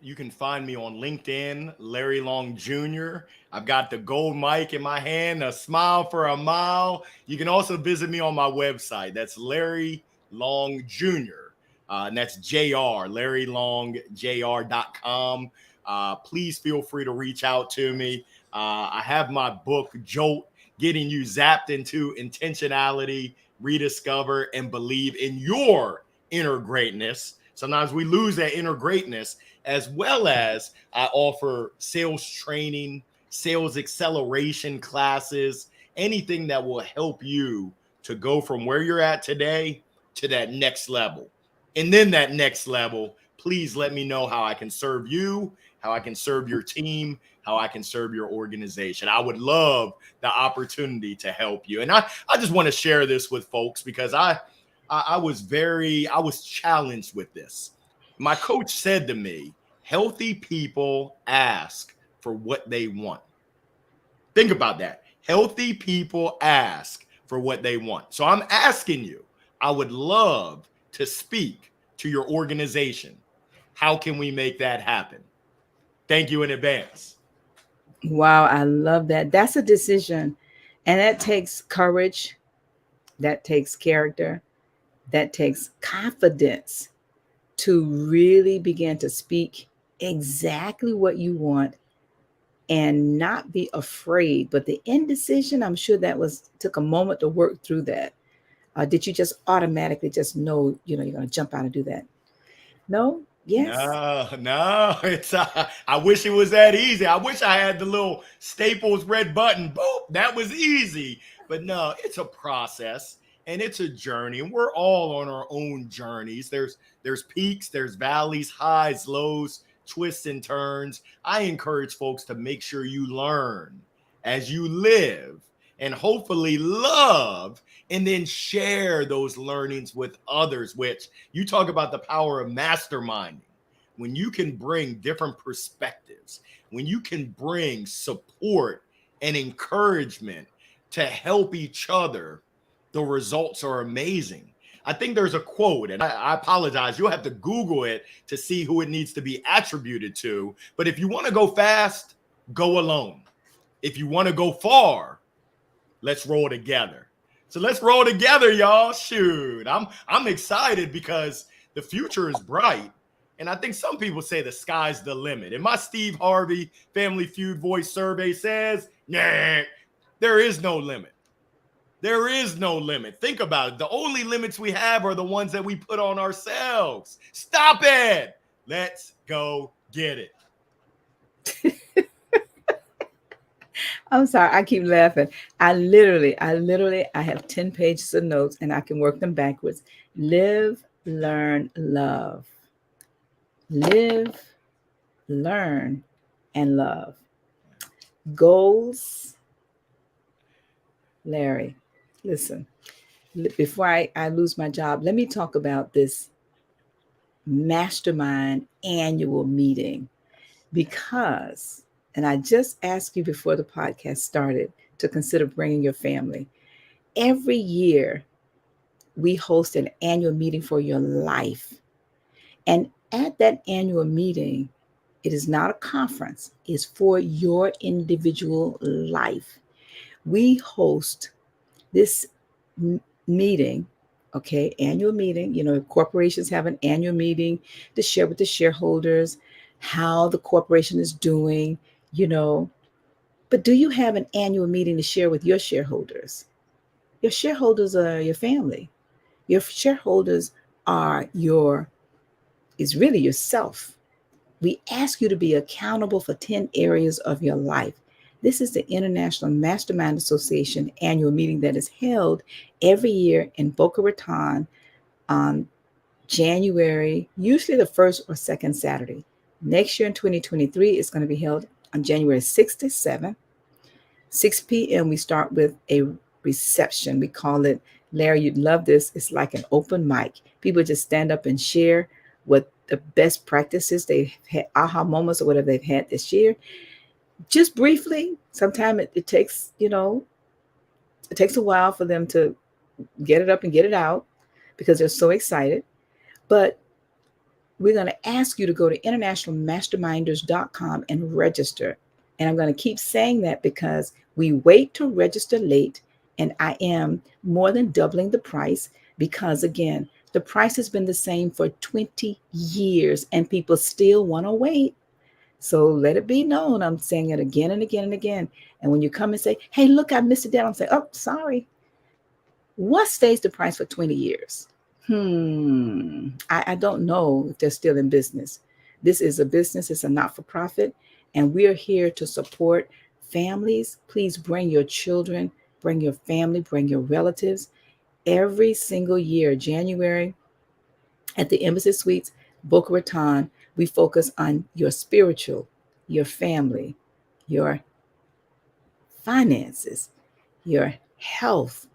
you can find me on LinkedIn, Larry Long Jr. I've got the gold mic in my hand, a smile for a mile. You can also visit me on my website. That's Larry Long Jr. And that's JR, LarryLongJR.com. Please feel free to reach out to me. I have my book, Jolt, getting you zapped into intentionality, rediscover, and believe in your inner greatness. Sometimes we lose that inner greatness, as well as I offer sales training, sales acceleration classes, anything that will help you to go from where you're at today to that next level. And then that next level, please let me know how I can serve you, how I can serve your team, how I can serve your organization. I would love the opportunity to help you. And I just want to share this with folks because I was challenged with this. My coach said to me, healthy people ask for what they want. Think about that. Healthy people ask for what they want. So I'm asking you, I would love to speak to your organization. How can we make that happen? Thank you in advance. Wow, I love that. That's a decision. And that takes courage, that takes character, that takes confidence to really begin to speak exactly what you want and not be afraid. But the indecision, I'm sure that was took a moment to work through that. Did you just automatically just know, you're going to jump out and do that? No? Yes? No, it's I wish it was that easy. I wish I had the little Staples red button. Boop, that was easy. But no, it's a process and it's a journey, and we're all on our own journeys. There's peaks, there's valleys, highs, lows, twists and turns. I encourage folks to make sure you learn as you live and hopefully love, and then share those learnings with others, which you talk about the power of masterminding. When you can bring different perspectives, when you can bring support and encouragement to help each other, the results are amazing. I think there's a quote, and I apologize, you'll have to Google it to see who it needs to be attributed to. But if you want to go fast, go alone. If you want to go far, let's roll together. So let's roll together, y'all. Shoot, I'm excited because the future is bright. And I think some people say the sky's the limit. And my Steve Harvey Family Feud voice survey says, nah, there is no limit. There is no limit. Think about it. The only limits we have are the ones that we put on ourselves. Stop it. Let's go Get it. I'm sorry, I keep laughing. I have 10 pages of notes and I can work them backwards. Live, learn, love. Live, learn, and love. Goals, Larry. Listen, before I lose my job, let me talk about this mastermind annual meeting because, and I just asked you before the podcast started to consider bringing your family. Every year, we host an annual meeting for your life. And at that annual meeting, it is not a conference, it's for your individual life. We host this meeting, okay, annual meeting. You know, corporations have an annual meeting to share with the shareholders how the corporation is doing, you know. But do you have an annual meeting to share with your shareholders? Your shareholders are your family. Your shareholders are your, is really yourself. We ask you to be accountable for 10 areas of your life. This is the International Mastermind Association annual meeting that is held every year in Boca Raton on January, usually the first or second Saturday. Next year in 2023, it's going to be held on January 6th to 7th. 6 p.m., we start with a reception. We call it, Larry, you'd love this. It's like an open mic. People just stand up and share what the best practices they've had, aha moments or whatever they've had this year. Just briefly, sometimes it takes, you know, it takes a while for them to get it up and get it out because they're so excited. But we're going to ask you to go to internationalmasterminders.com and register. And I'm going to keep saying that because we wait to register late, and I am more than doubling the price because, again, the price has been the same for 20 years and people still want to wait. So let it be known. I'm saying it again and again and again. And when you come and say, hey, look, I missed it down, I'm saying, oh, sorry. What stays the price for 20 years? I don't know if they're still in business. This is a business, it's a not for profit, and we're here to support families. Please bring your children, bring your family, bring your relatives. Every single year, January, at the Embassy Suites, Boca Raton, we focus on your spiritual, your family, your finances, your health,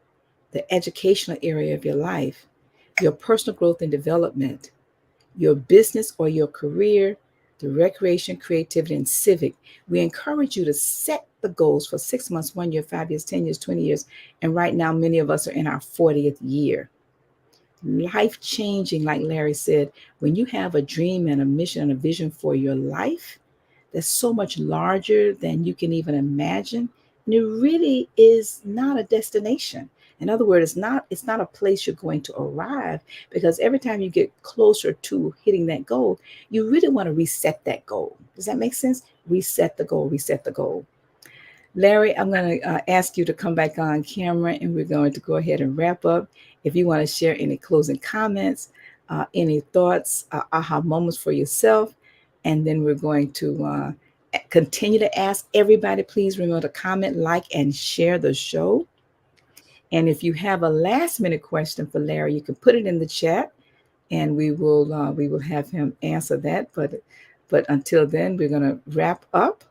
the educational area of your life, your personal growth and development, your business or your career, the recreation, creativity, and civic. We encourage you to set the goals for 6 months, 1 year, 5 years, 10 years, 20 years. And right now, many of us are in our 40th year. Life changing, like Larry said, when you have a dream and a mission and a vision for your life, that's so much larger than you can even imagine. And it really is not a destination. In other words, it's not a place you're going to arrive because every time you get closer to hitting that goal, you really want to reset that goal. Does that make sense? Reset the goal, reset the goal. Larry, I'm going to ask you to come back on camera and we're going to go ahead and wrap up. If you want to share any closing comments, any thoughts, aha moments for yourself, and then we're going to continue to ask everybody, please remember to comment, like, and share the show. And if you have a last minute question for Larry, you can put it in the chat and we will have him answer that. But until then, we're going to wrap up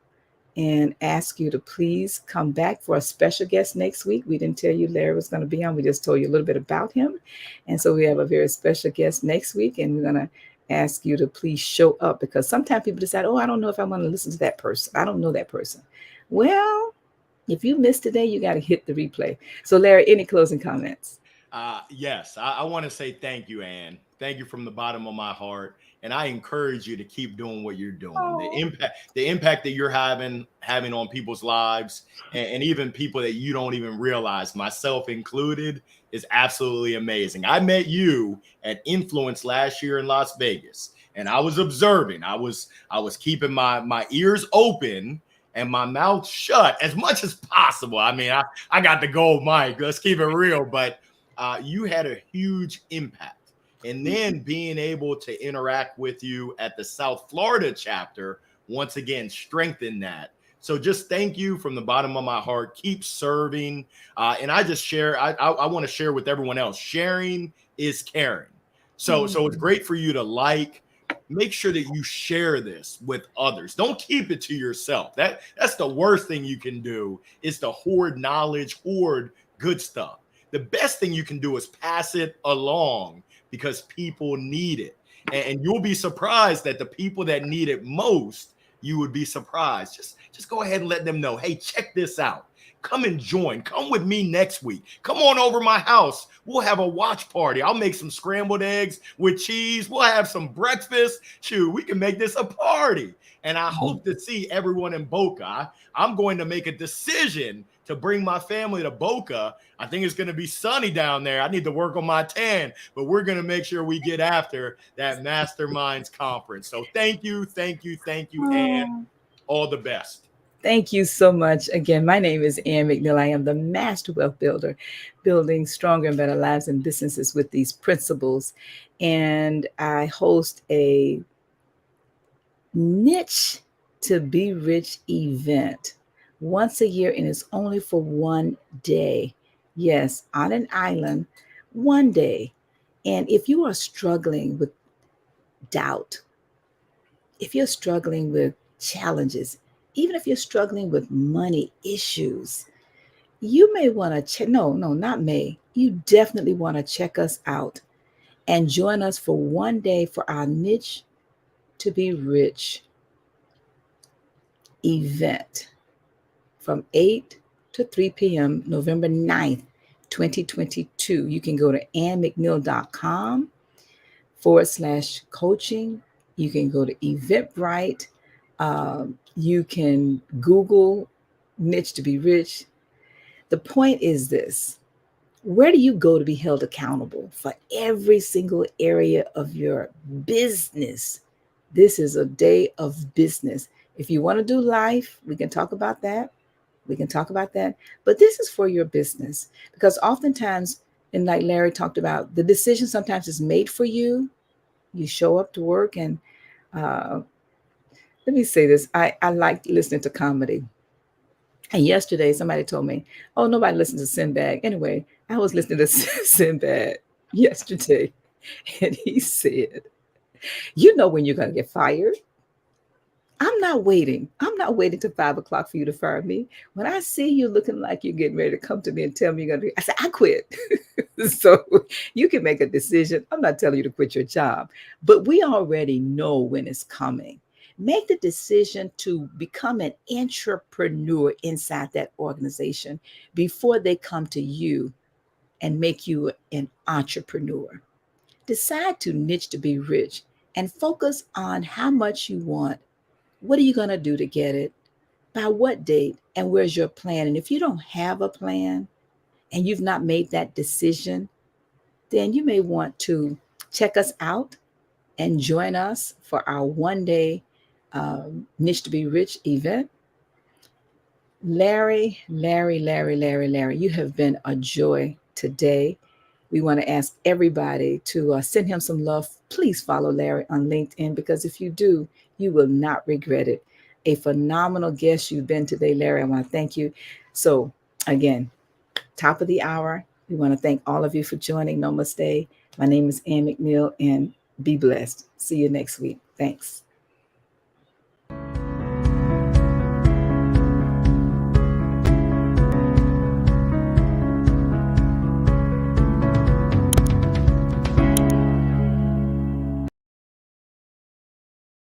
and ask you to please come back for a special guest next week. We didn't tell you Larry was going to be on. We just told you a little bit about him. And so we have a very special guest next week, and we're going to ask you to please show up because sometimes people decide, oh, I don't know if I want to listen to that person. I don't know that person. Well, if you missed today, you got to hit the replay. So Larry, any closing comments? Yes, I want to say thank you, Ann. Thank you from the bottom of my heart. And I encourage you to keep doing what you're doing. Oh. The impact that you're having on people's lives and even people that you don't even realize, myself included, is absolutely amazing. I met you at Influence last year in Las Vegas, and I was observing. I was keeping my ears open and my mouth shut as much as possible. I mean, I got the gold mic. Let's keep it real, but you had a huge impact. and then being able to interact with you at the South Florida chapter, once again, strengthen that. So just thank you from the bottom of my heart. Keep serving. And I just share, I want to share with everyone else. Sharing is caring. So it's great for you to like, make sure that you share this with others. Don't keep it to yourself. That's the worst thing you can do, is to hoard knowledge, hoard good stuff. The best thing you can do is pass it along, because people need it. And you'll be surprised that the people that need it most, you would be surprised. Just go ahead and let them know, hey, check this out. Come and join. Come with me next week. Come on over my house. We'll have a watch party. I'll make some scrambled eggs with cheese. We'll have some breakfast. Shoot, we can make this a party. And I hope to see everyone in Boca. I'm going to make a decision to bring my family to Boca. I think it's going to be sunny down there. I need to work on my tan, but we're going to make sure we get after that Masterminds conference. So thank you, and all the best. Thank you so much. Again, my name is Ann McNeil. I am the Master Wealth Builder, building stronger and better lives and businesses with these principles. And I host a niche to be rich event once a year, and it's only for one day. Yes, on an island, one day. And if you are struggling with doubt, if you're struggling with challenges, even if you're struggling with money issues, you may want to check. No, not may. You definitely want to check us out and join us for one day for our niche to be rich event from 8 to 3 p.m. November 9th, 2022. You can go to annmcneil.com/coaching. You can go to Eventbrite. You can Google niche to be rich. The point is this: where do you go to be held accountable for every single area of your business? This is a day of business. If you want to do life, we can talk about that. But this is for your business, because oftentimes, and like Larry talked about, the decision sometimes is made for you. You show up to work, and let me say this. I like listening to comedy. And yesterday, somebody told me, oh, nobody listens to Sinbad. Anyway, I was listening to Sinbad yesterday, and he said, you know when you're going to get fired. I'm not waiting till 5 o'clock for you to fire me. When I see you looking like you're getting ready to come to me and tell me you're going to, I said, I quit. So you can make a decision. I'm not telling you to quit your job, but we already know when it's coming. Make the decision to become an entrepreneur inside that organization before they come to you and make you an entrepreneur. Decide to niche to be rich and focus on how much you want. What are you going to do to get it? By what date? And where's your plan? And if you don't have a plan and you've not made that decision, then you may want to check us out and join us for our one-day Niche to be Rich event. Larry, you have been a joy today. We want to ask everybody to send him some love. Please follow Larry on LinkedIn, because if you do, you will not regret it. A phenomenal guest you've been today, Larry. I want to thank you. So again, top of the hour, we want to thank all of you for joining. Namaste. My name is Ann McNeil, and be blessed. See you next week. Thanks.